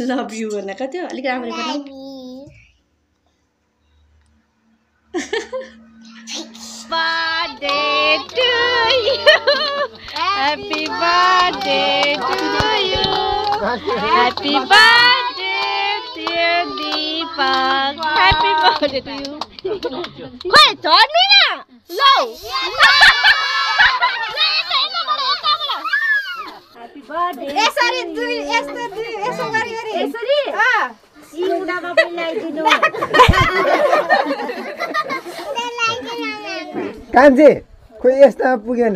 love you भनेको त्यो अलिक राम्ररी बनाऊ birthday to you happy birthday to you happy birthday dear Deepak happy birthday to you खोइ झर्नु न लौ happy birthday यसरी दुई यस्तो दुई यसो गरी गरी यसरी सिउडामा पिलाइदिनु कान्छे खोइ यस्ता पुगेन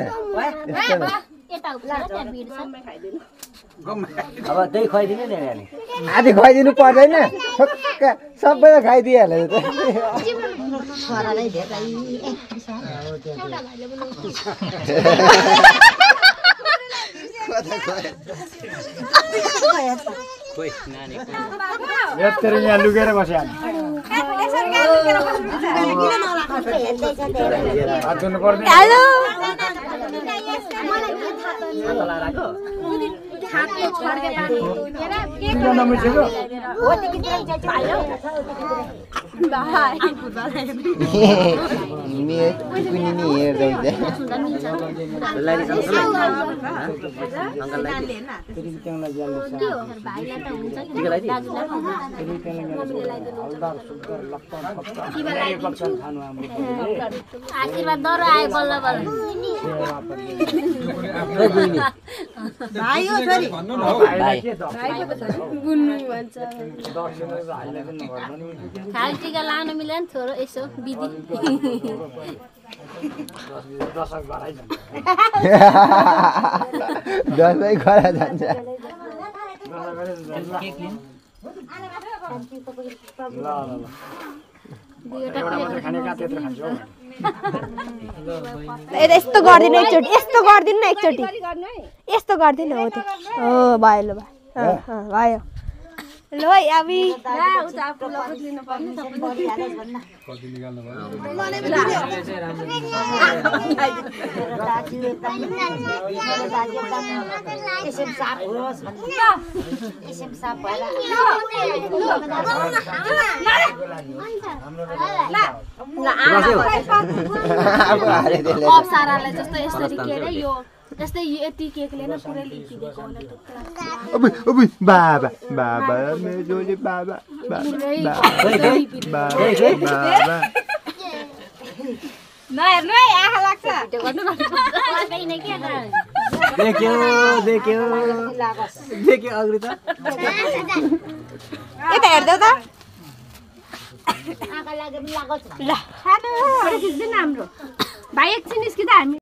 अब त्यही खुवाइदिनु नि अनि आधी खुवाइदिनु पर्दैन ठक्क सबैलाई खाइदिइहाल्यो त छोरालाई धेरै खोइ नानी यत्रो यहाँ लुकेर बस्यो हातुनु पर्दैन हेलो आशीर्वाद दरो आयो बल्ल बल्ल भाइ हो छोरी गुन्नु भन्छ खाली टिका लानु मिलेन छोरो यसो बिदी दसैँ खरा जान्छ यस्तो गर्दिनु एकचोटि यस्तो गर्दिनु न एकचोटि यस्तो गर्दिनु हो त्यो हो भयो ल भयो ल है अबि अप्सरालाई जस्तो यसरी के रे यो जस्तै यति केकले न पुरै लिखिदिएको होला अब बाबा बाबा मेजोले बाबा बाबा नहेर्नु है आँखा लाग्छ देख्यो अग्री त यता हेर्दै त आँखा लाग्यो पनि लागोस् ल खानु खिच्दैन हाम्रो भाइ एकछिन निस्किँदा हामी